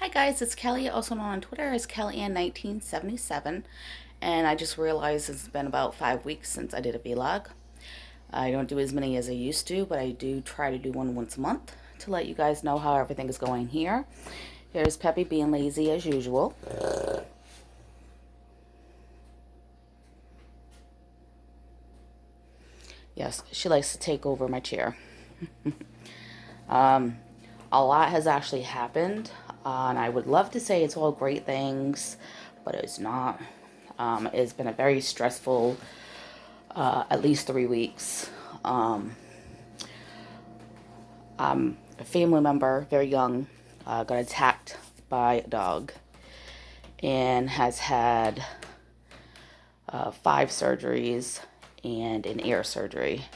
Hi guys, it's Kelly, also known on Twitter as KellyAnn1977, and I just realized it's been about 5 weeks since I did a vlog. I don't do as many as I used to, but I do try to do one once a month to let you guys know how everything is going here. Here's Peppy being lazy as usual. Yes, she likes to take over my chair. A lot has actually happened, and I would love to say it's all great things, but it's not. It's been a very stressful at least 3 weeks. Um, a family member, very young, got attacked by a dog and has had 5 surgeries and an ear surgery.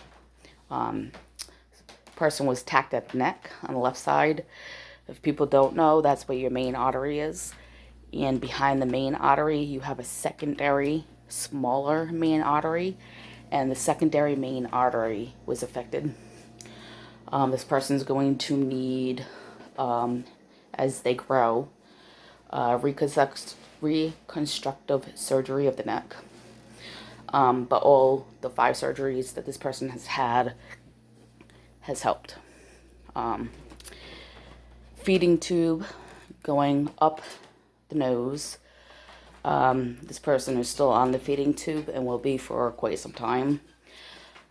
Person was attacked at the neck on the left side. If people don't know, that's where your main artery is. And behind the main artery, you have a secondary, smaller main artery. And the secondary main artery was affected. This person's going to need, as they grow, reconstructive surgery of the neck. But all the 5 surgeries that this person has had has helped. Feeding tube going up the nose. This person is still on the feeding tube and will be for quite some time.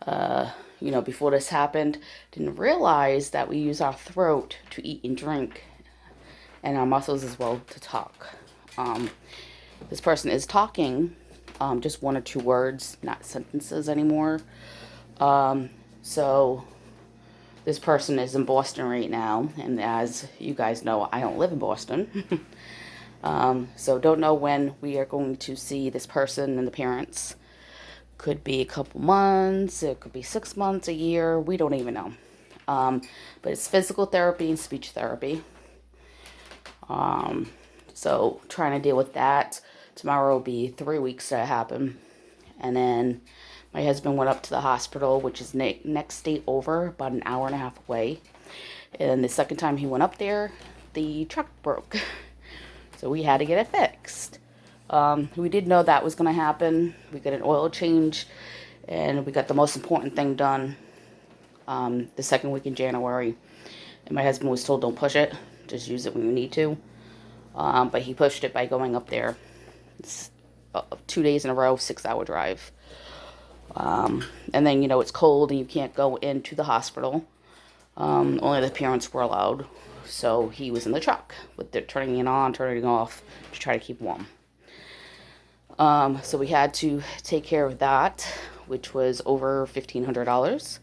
Before this happened, didn't realize that we use our throat to eat and drink, and our muscles as well to talk. This person is talking, just 1 or 2 words, not sentences anymore. So this person is in Boston right now, and as you guys know, I don't live in Boston. So don't know when we are going to see this person and the parents. Could be a couple months, it could be 6 months, a year, we don't even know. But it's physical therapy and speech therapy. So trying to deal with that. Tomorrow will be 3 weeks that happen. And then my husband went up to the hospital, which is next state over, about an hour and a half away. And the second time he went up there, the truck broke. So we had to get it fixed. We did know that was going to happen. We got an oil change, and we got the most important thing done the second week in January. And my husband was told, don't push it, just use it when you need to. But he pushed it by going up there. It's 2 days in a row, 6-hour drive. And then, it's cold and you can't go into the hospital. Only the parents were allowed. So he was in the truck with it turning it on, turning it off to try to keep warm. So we had to take care of that, which was over $1,500.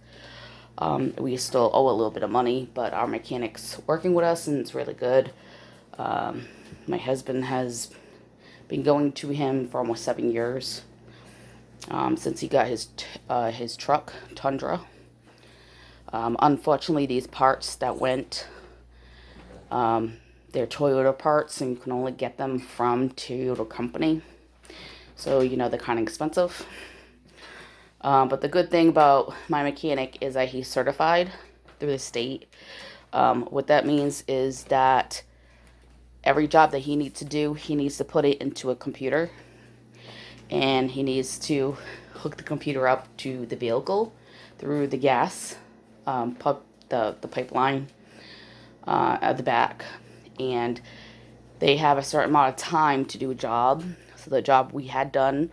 We still owe a little bit of money, but our mechanic's working with us and it's really good. My husband has been going to him for almost 7 years, since he got his truck, Tundra. Unfortunately, these parts that went, they're Toyota parts, and you can only get them from Toyota company. So, they're kind of expensive. But the good thing about my mechanic is that he's certified through the state. What that means is that every job that he needs to do, he needs to put it into a computer. And he needs to hook the computer up to the vehicle through the gas, the pipeline at the back. And they have a certain amount of time to do a job. So the job we had done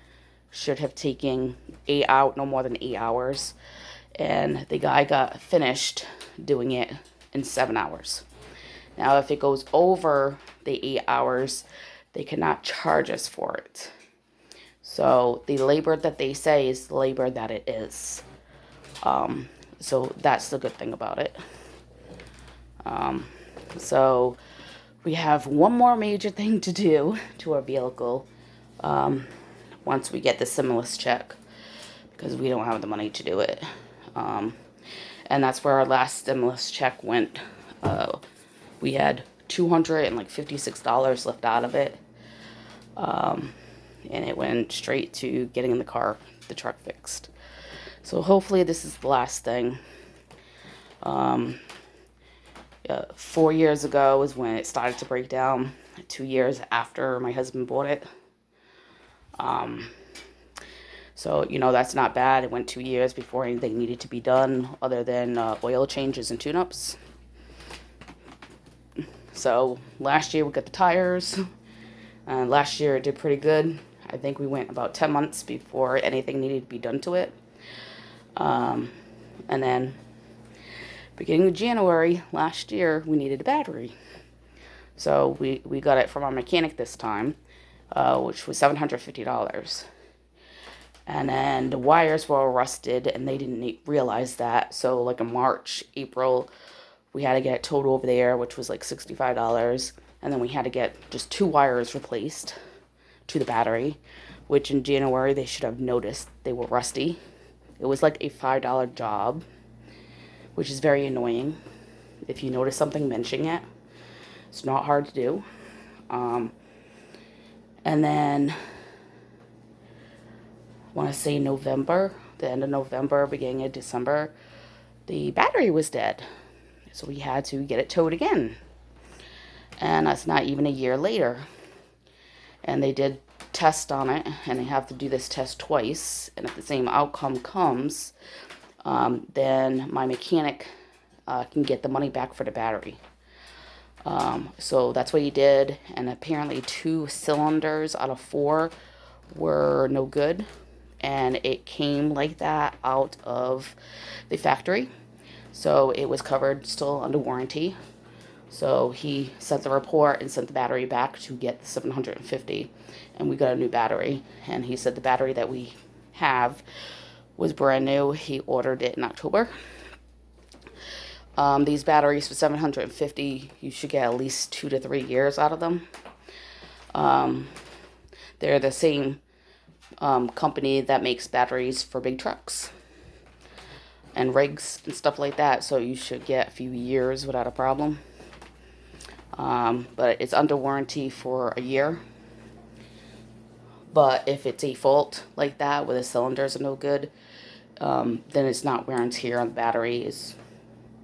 should have taken no more than 8 hours. And the guy got finished doing it in 7 hours. Now, if it goes over the 8 hours, they cannot charge us for it. So the labor that they say is the labor that it is. So that's the good thing about it. So we have one more major thing to do to our vehicle once we get the stimulus check, because we don't have the money to do it. And that's where our last stimulus check went. We had $256 left out of it. And it went straight to getting in the truck fixed. So hopefully this is the last thing. 4 years ago is when it started to break down. 2 years after my husband bought it. So, that's not bad. It went 2 years before anything needed to be done other than oil changes and tune-ups. So last year we got the tires. Last year it did pretty good. I think we went about 10 months before anything needed to be done to it. And then beginning of January last year, we needed a battery. So we got it from our mechanic this time, which was $750. And then the wires were all rusted, and they didn't realize that. So like in March, April, we had to get it towed over there, which was like $65. And then we had to get just 2 wires replaced to the battery, which in January they should have noticed they were rusty. It was like a $5 job, which is very annoying. If you notice something, mention it. It's not hard to do. And then, I want to say November, the end of November, beginning of December, the battery was dead. So we had to get it towed again. And that's not even a year later. And they did test on it, and they have to do this test twice. And if the same outcome comes, then my mechanic can get the money back for the battery. So that's what he did. And apparently 2 cylinders out of 4 were no good. And it came like that out of the factory. So it was covered still under warranty. So he sent the report and sent the battery back to get the $750, and we got a new battery. And he said the battery that we have was brand new. He ordered it in October. These batteries for $750, you should get at least 2 to 3 years out of them. They're the same company that makes batteries for big trucks and rigs and stuff like that, so you should get a few years without a problem. But it's under warranty for a year. But if it's a fault like that, where the cylinders are no good, then it's not wear and tear on the battery, is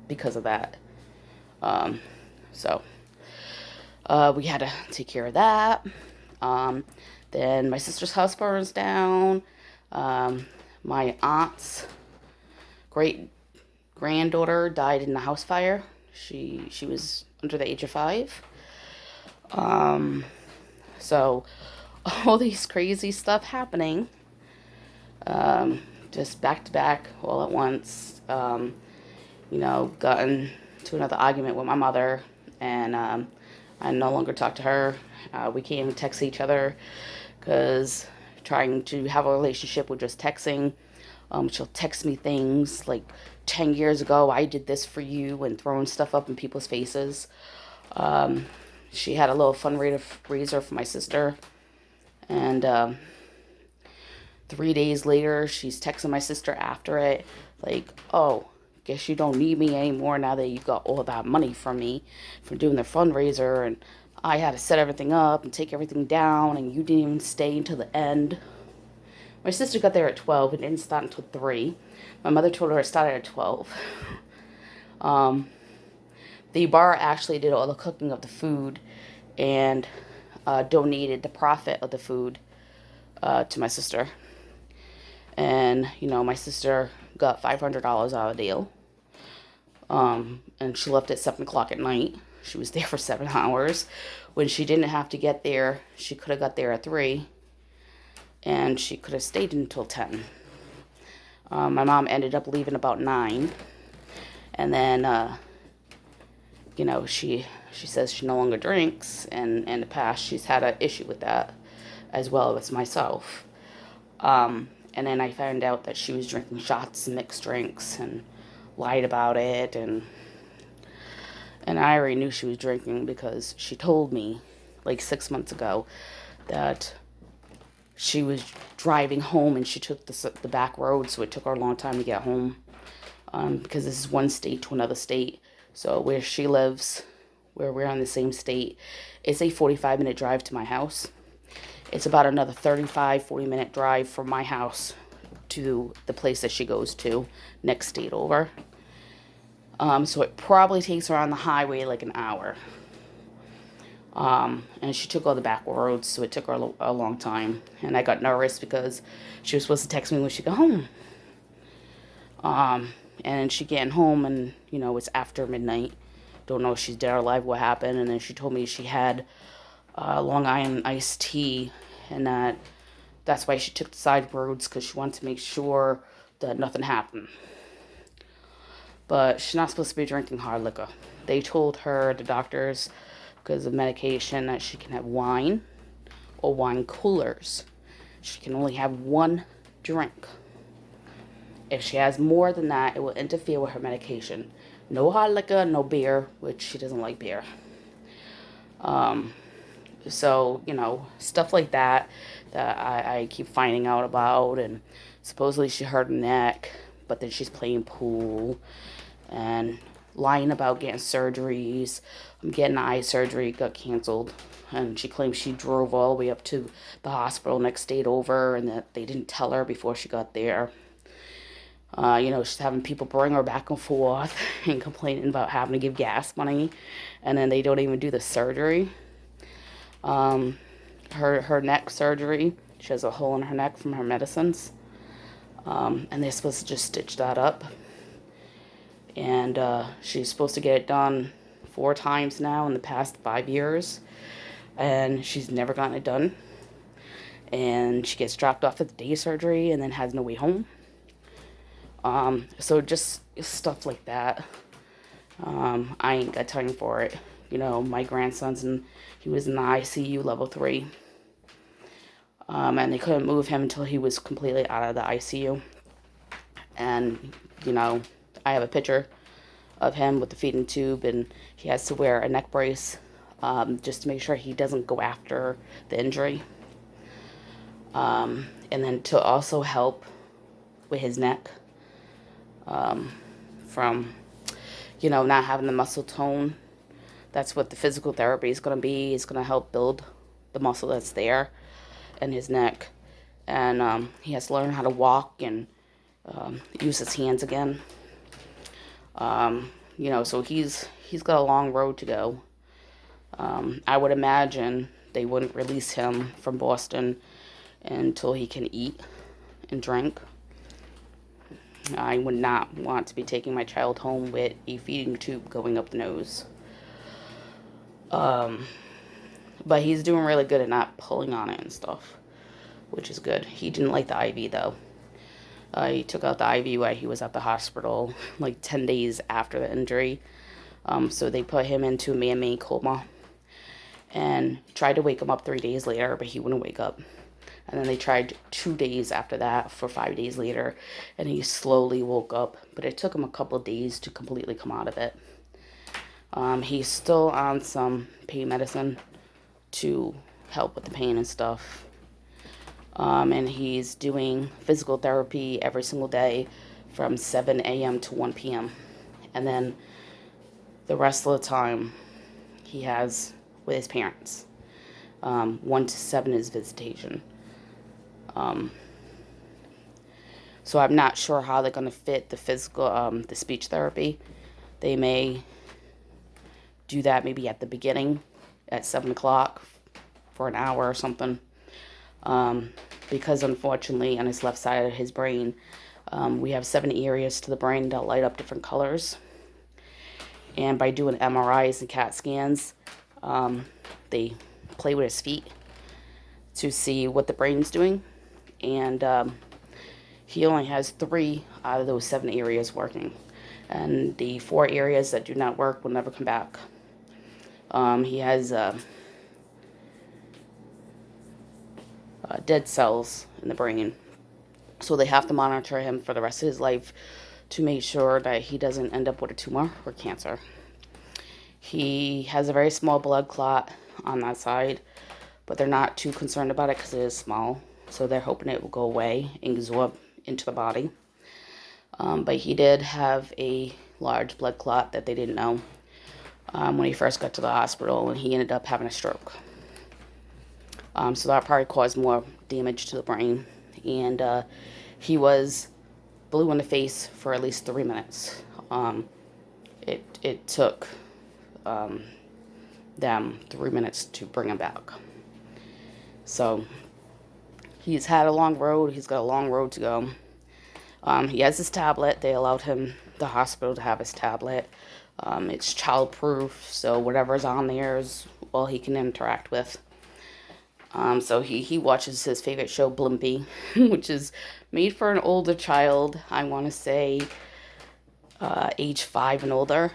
because of that. So we had to take care of that. Then my sister's house burns down. My aunt's great granddaughter died in the house fire. She was under the age of 5. So all these crazy stuff happening, just back to back all at once. Got into another argument with my mother, and I no longer talk to her. We can't even text each other, because trying to have a relationship with just texting, she'll text me things like 10 years ago, I did this for you, and throwing stuff up in people's faces. She had a little fundraiser for my sister, and 3 days later, she's texting my sister after it, like, oh, guess you don't need me anymore now that you got all that money from me for doing the fundraiser, and I had to set everything up and take everything down, and you didn't even stay until the end. My sister got there at 12 and didn't start until 3. My mother told her it started at 12. The bar actually did all the cooking of the food and donated the profit of the food to my sister. And, my sister got $500 out of the deal. And she left at 7 o'clock at night. She was there for 7 hours. When she didn't have to get there, she could have got there at 3. And she could have stayed until 10. My mom ended up leaving about 9. And then, she says she no longer drinks. And in the past, she's had an issue with that, as well as myself. And then I found out that she was drinking shots and mixed drinks and lied about it. And I already knew she was drinking because she told me, like 6 months ago, that she was driving home and she took the back road, so it took her a long time to get home, because this is one state to another state. So where she lives, where we're in the same state, it's a 45-minute drive to my house. It's about another 40-minute drive from my house to the place that she goes to, next state over. So it probably takes her on the highway like an hour. And she took all the back roads, so it took her a long time. And I got nervous because she was supposed to text me when she got home. And she getting home, and it's after midnight. Don't know if she's dead or alive, what happened. And then she told me she had Long Island iced tea, and that's why she took the side roads, because she wanted to make sure that nothing happened. But she's not supposed to be drinking hard liquor. They told her, the doctors, because of medication, that she can have wine or wine coolers. She can only have one drink. If she has more than that, it will interfere with her medication. No hard liquor, no beer, which she doesn't like beer. So, stuff like that I keep finding out about. And supposedly she hurt her neck, but then she's playing pool and lying about getting surgeries. Getting eye surgery got canceled. And she claims she drove all the way up to the hospital next state over, and that they didn't tell her before she got there. She's having people bring her back and forth and complaining about having to give gas money, and then they don't even do the surgery. Her neck surgery, she has a hole in her neck from her medicines, and they're supposed to just stitch that up. And she's supposed to get it done 4 times now in the past 5 years, and she's never gotten it done. And she gets dropped off at the day surgery and then has no way home. So just stuff like that. I ain't got time for it. My grandson's he was in the ICU level 3. And they couldn't move him until he was completely out of the ICU. And, I have a picture of him with the feeding tube, and he has to wear a neck brace, just to make sure he doesn't go after the injury. And then to also help with his neck, from, not having the muscle tone. That's what the physical therapy is going to be. It's going to help build the muscle that's there in his neck. And he has to learn how to walk and use his hands again. So he's got a long road to go. I would imagine they wouldn't release him from Boston until he can eat and drink. I would not want to be taking my child home with a feeding tube going up the nose. But he's doing really good at not pulling on it and stuff, which is good. He didn't like the IV, though. He took out the IV while he was at the hospital, like 10 days after the injury. So they put him into a man-made coma and tried to wake him up 3 days later, but he wouldn't wake up. And then they tried 2 days after that for 5 days later, and he slowly woke up. But it took him a couple of days to completely come out of it. He's still on some pain medicine to help with the pain and stuff. And he's doing physical therapy every single day from 7 a.m. to 1 p.m. And then the rest of the time he has with his parents. 1 to 7 is visitation. So I'm not sure how they're going to fit the the speech therapy. They may do that maybe at the beginning at 7 o'clock for an hour or something. Because unfortunately on his left side of his brain, we have 7 areas to the brain that light up different colors. And by doing MRIs and CAT scans, they play with his feet to see what the brain's doing. And he only has 3 out of those 7 areas working. And the 4 areas that do not work will never come back. He has dead cells in the brain. So they have to monitor him for the rest of his life to make sure that he doesn't end up with a tumor or cancer. He has a very small blood clot on that side, but they're not too concerned about it because it is small. So they're hoping it will go away and absorb into the body. But he did have a large blood clot that they didn't know when he first got to the hospital, and he ended up having a stroke. So that probably caused more damage to the brain. And he was blue in the face for at least 3 minutes. It took them 3 minutes to bring him back. So he's had a long road. He's got a long road to go. He has his tablet. They allowed him, the hospital, to have his tablet. It's child-proof, so whatever's on there is all he can interact with. So he watches his favorite show, Blimpie, which is made for an older child. I want to say age 5 and older.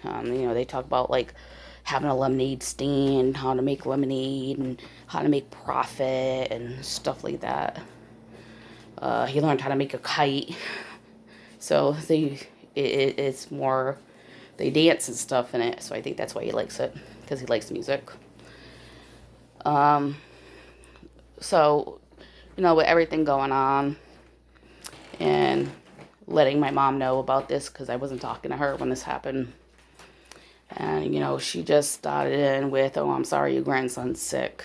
They talk about like having a lemonade stand, how to make lemonade, and how to make profit and stuff like that. He learned how to make a kite. So it's more, they dance and stuff in it. So I think that's why he likes it, because he likes music. So, with everything going on and letting my mom know about this, because I wasn't talking to her when this happened. And, she just started in with, "Oh, I'm sorry, your grandson's sick."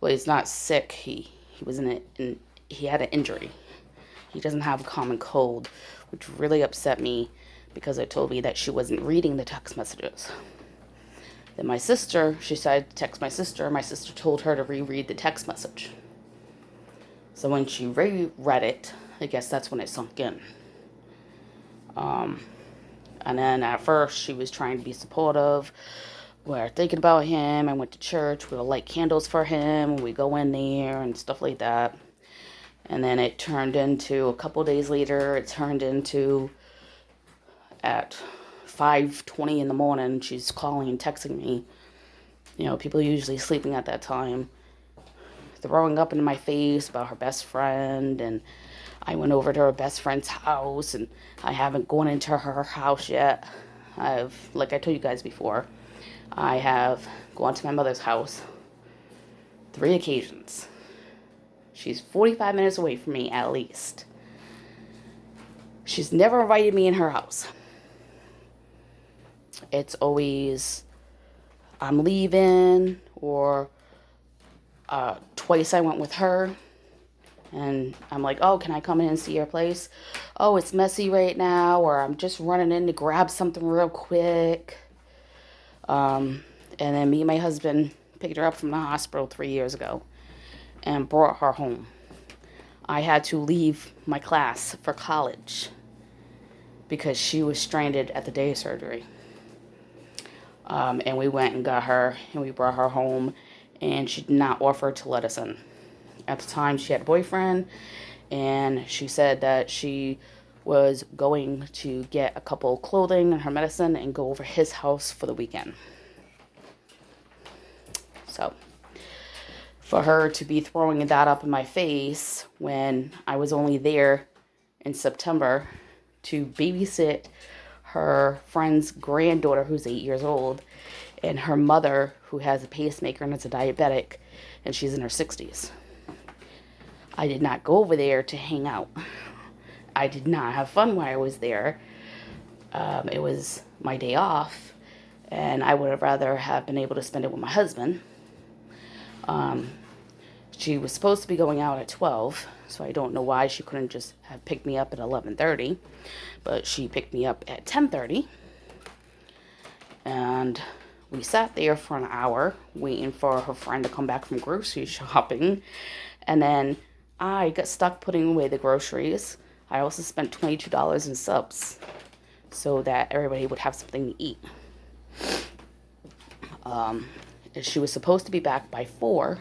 Well, he's not sick. He was he had an injury. He doesn't have a common cold, which really upset me because it told me that she wasn't reading the text messages. Then my sister, she decided to text my sister. My sister told her to reread the text message. So when she reread it, I guess that's when it sunk in. And then at first she was trying to be supportive. We're thinking about him. I went to church. We'll light candles for him. We go in there and stuff like that. And then it turned into, a couple days later, it turned into at 5:20 in the morning, she's calling and texting me. People usually sleeping at that time, throwing up into my face about her best friend. And I went over to her best friend's house, and I haven't gone into her house yet. Like I told you guys before, I have gone to my mother's house 3 occasions. She's 45 minutes away from me at least. She's never invited me in her house. It's always, I'm leaving, or twice I went with her, and I'm like, "Oh, can I come in and see your place?" "Oh, it's messy right now," or "I'm just running in to grab something real quick." And then me and my husband picked her up from the hospital 3 years ago and brought her home. I had to leave my class for college because she was stranded at the day surgery. And we went and got her, and we brought her home, and she did not offer to let us in. At the time, she had a boyfriend, and she said that she was going to get a couple of clothing and her medicine and go over his house for the weekend. So, for her to be throwing that up in my face when I was only there in September to babysit her friend's granddaughter, who's 8 years old, and her mother, who has a pacemaker and is a diabetic, and she's in her 60s. I did not go over there to hang out. I did not have fun while I was there. It was my day off, and I would have rather have been able to spend it with my husband. She was supposed to be going out at 12, so I don't know why she couldn't just have picked me up at 11:30, but she picked me up at 10:30, and we sat there for an hour waiting for her friend to come back from grocery shopping, and then I got stuck putting away the groceries. I also spent $22 in subs so that everybody would have something to eat. She was supposed to be back by 4,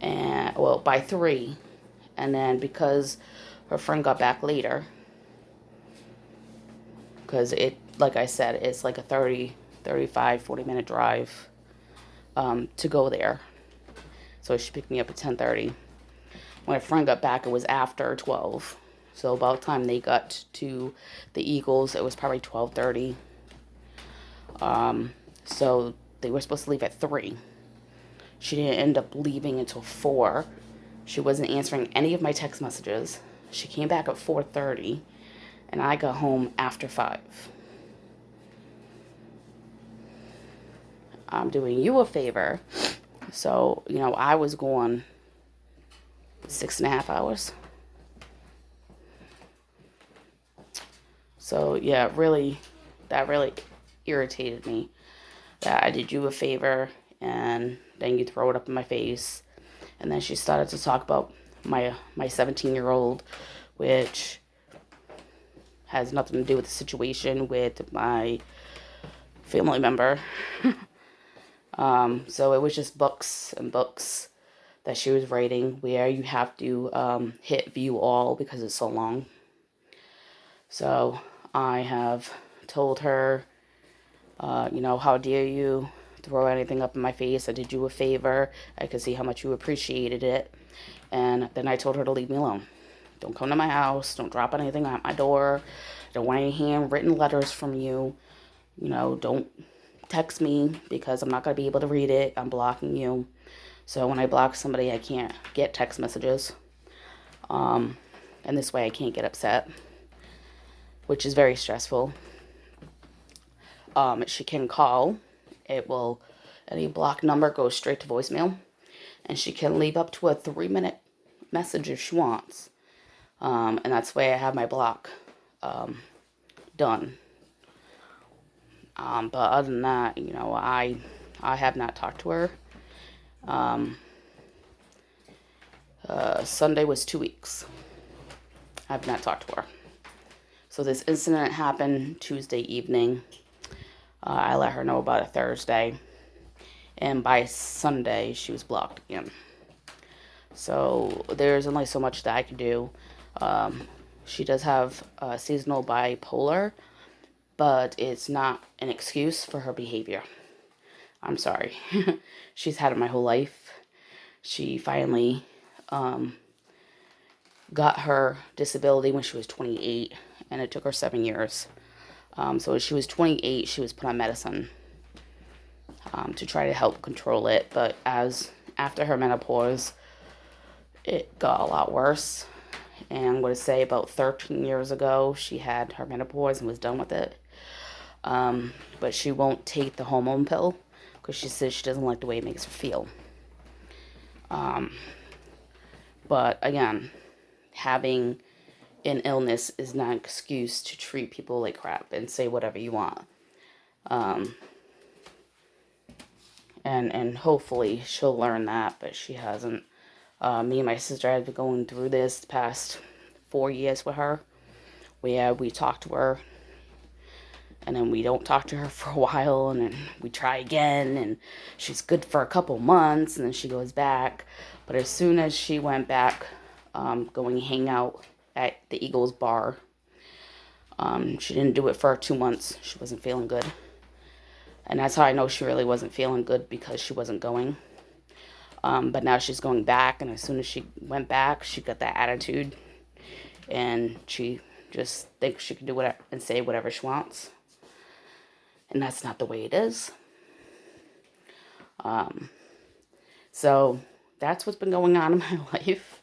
and by 3, and then because her friend got back later, because like I said, it's like a 35, 40-minute drive to go there. So she picked me up at 10:30. When her friend got back, it was after 12. So by the time they got to the Eagles, it was probably 12:30. So they were supposed to leave at 3. She didn't end up leaving until 4. She wasn't answering any of my text messages. She came back at 4:30, and I got home after 5. I'm doing you a favor. So, I was gone 6.5 hours. So, yeah, really, that really irritated me. That I did you a favor and then you throw it up in my face. And then she started to talk about my 17-year-old, which has nothing to do with the situation with my family member. So it was just books and books that she was writing where you have to hit view all because it's so long. So I have told her, how dare you throw anything up in my face? I did you a favor. I could see how much you appreciated it. And then I told her to leave me alone. Don't come to my house. Don't drop anything at my door. I don't want any handwritten letters from you. Don't text me because I'm not going to be able to read it. I'm blocking you. So when I block somebody, I can't get text messages. And this way I can't get upset, which is very stressful. She can call. Any blocked number goes straight to voicemail. And she can leave up to a 3-minute message if she wants. And that's the way I have my block done. But other than that, I have not talked to her. Sunday was 2 weeks. I have not talked to her. So this incident happened Tuesday evening. I let her know about it Thursday. And by Sunday, she was blocked again. So there's only so much that I can do. She does have seasonal bipolar, but it's not an excuse for her behavior. I'm sorry. She's had it my whole life. She finally got her disability when she was 28, and it took her 7 years. So when she was 28, she was put on medicine to try to help control it. But after her menopause, it got a lot worse. And I'm going to say about 13 years ago, she had her menopause and was done with it. But she won't take the hormone pill because she says she doesn't like the way it makes her feel. But again, having an illness is not an excuse to treat people like crap and say whatever you want. And hopefully she'll learn that, but she hasn't. Me and my sister have been going through this the past 4 years with her, where we talk to her, and then we don't talk to her for a while, and then we try again, and she's good for a couple months, and then she goes back. But as soon as she went back, going hang out at the Eagles bar, she didn't do it for 2 months. She wasn't feeling good. And that's how I know she really wasn't feeling good, because she wasn't going. But now she's going back, and as soon as she went back, she got that attitude, and she just thinks she can do whatever and say whatever she wants. And that's not the way it is. So that's what's been going on in my life.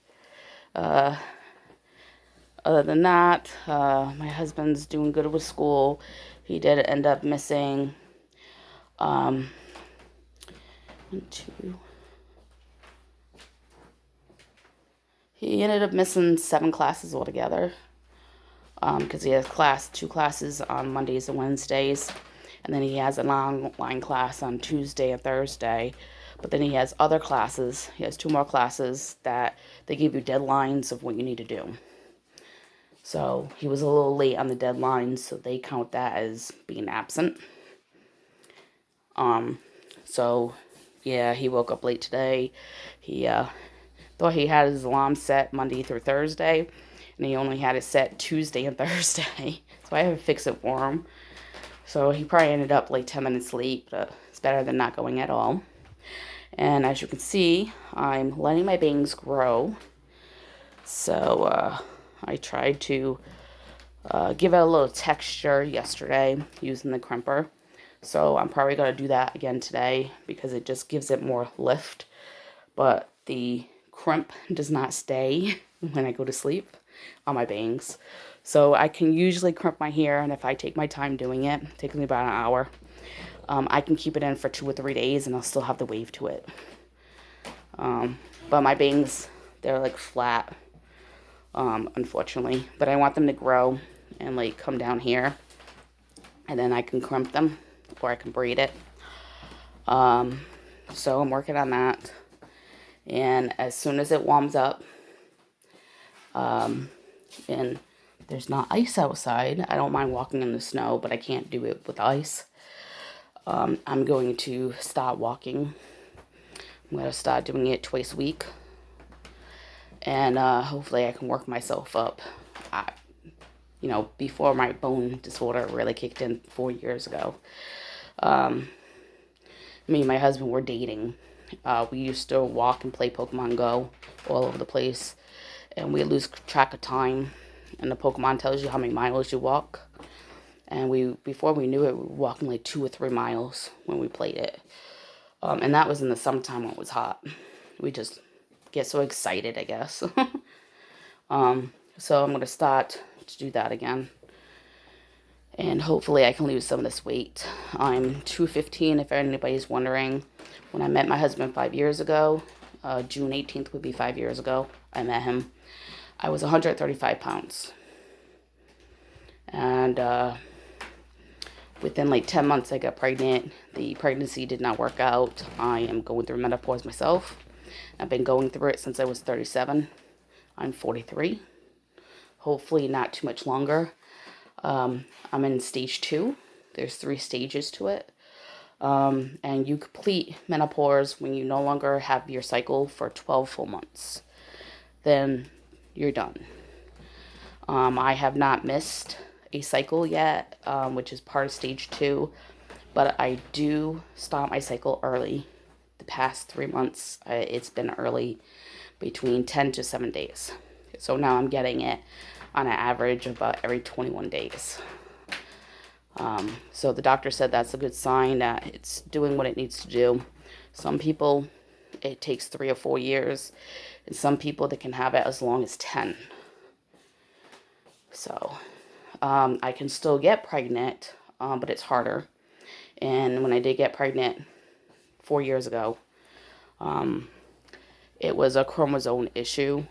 Other than that, my husband's doing good with school. He did end up missing 1, 2. He ended up missing 7 classes altogether, because he has 2 classes on Mondays and Wednesdays, and then he has an online class on Tuesday and Thursday. But then he has other classes. He has 2 more classes that they give you deadlines of what you need to do. So he was a little late on the deadline, so they count that as being absent. So yeah, he woke up late today. He thought he had his alarm set Monday through Thursday, and he only had it set Tuesday and Thursday. So I have to fix it for him. So he probably ended up like 10 minutes late, but it's better than not going at all. And as you can see, I'm letting my bangs grow. So I tried to give it a little texture yesterday using the crimper. So I'm probably going to do that again today, because it just gives it more lift. But the crimp does not stay when I go to sleep on my bangs. So I can usually crimp my hair, and if I take my time doing it, it takes me about an hour. I can keep it in for 2 or 3 days, and I'll still have the wave to it. But my bangs, they're like flat, unfortunately. But I want them to grow and like come down here. and then I can crimp them or I can braid it. So I'm working on that. And as soon as it warms up, and there's not ice outside, I don't mind walking in the snow, but I can't do it with ice. I'm going to start walking. I'm going to start doing it twice a week. And hopefully I can work myself up. Before my bone disorder really kicked in 4 years ago. Me and my husband were dating. We used to walk and play Pokemon Go all over the place. And we lose track of time. And the Pokemon tells you how many miles you walk. And before we knew it, we were walking like 2 or 3 miles when we played it. And that was in the summertime when it was hot. We just get so excited, I guess. So I'm going to start to do that again. And hopefully I can lose some of this weight. I'm 215, if anybody's wondering. When I met my husband 5 years ago, June 18th would be 5 years ago, I met him. I was 135 pounds. And within like 10 months I got pregnant. The pregnancy did not work out. I am going through menopause myself. I've been going through it since I was 37. I'm 43. Hopefully not too much longer. I'm in stage 2. There's 3 stages to it. And you complete menopause when you no longer have your cycle for 12 full months. Then you're done. I have not missed a cycle yet, which is part of stage 2. But I do start my cycle early. The past 3 months, it's been early, between 10 to 7 days. So now I'm getting it on an average about every 21 days. So the doctor said that's a good sign that it's doing what it needs to do. Some people, it takes 3 or 4 years. And some people, they can have it as long as 10. So I can still get pregnant, but it's harder. And when I did get pregnant 4 years ago, it was a chromosome issue.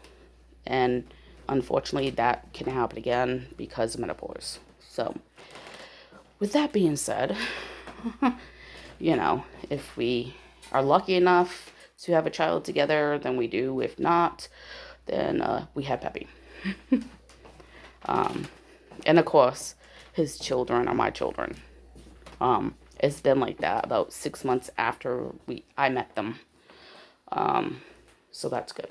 And unfortunately, that can happen again because of menopause. So with that being said, if we are lucky enough to have a child together, then we do. If not, then we have Peppy. And of course, his children are my children. It's been like that about 6 months after I met them. So that's good.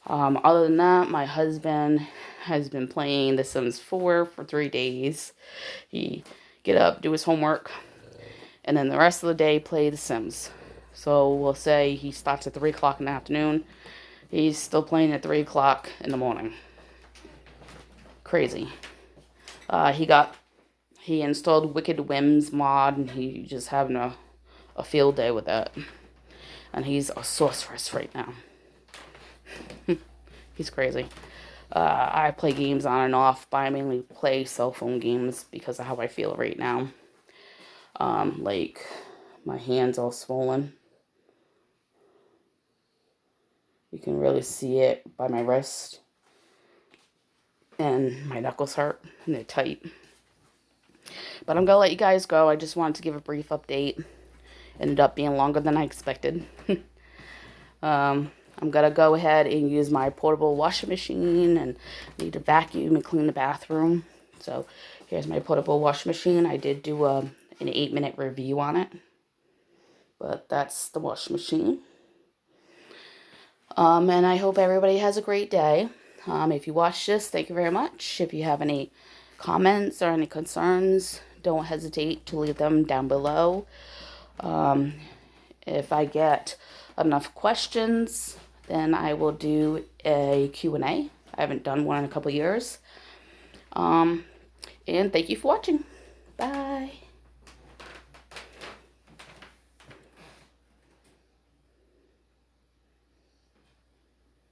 Other than that, my husband has been playing The Sims 4 for 3 days. He get up, do his homework, and then the rest of the day play The Sims. So we'll say he starts at 3 o'clock in the afternoon. He's still playing at 3 o'clock in the morning. Crazy. He installed Wicked Whims mod, and he's just having a field day with that. And he's a sorceress right now. He's crazy. I play games on and off, but I mainly play cell phone games because of how I feel right now. Like, my hand's all swollen. You can really see it by my wrist. And my knuckles hurt, and they're tight. But I'm going to let you guys go. I just wanted to give a brief update. Ended up being longer than I expected. I'm going to go ahead and use my portable washing machine, and need to vacuum and clean the bathroom. So here's my portable washing machine. I did do an 8-minute review on it. But that's the washing machine. And I hope everybody has a great day. If you watched this, thank you very much. If you have any comments or any concerns, don't hesitate to leave them down below. If I get enough questions, then I will do a Q&A. I haven't done one in a couple years. And thank you for watching. Bye.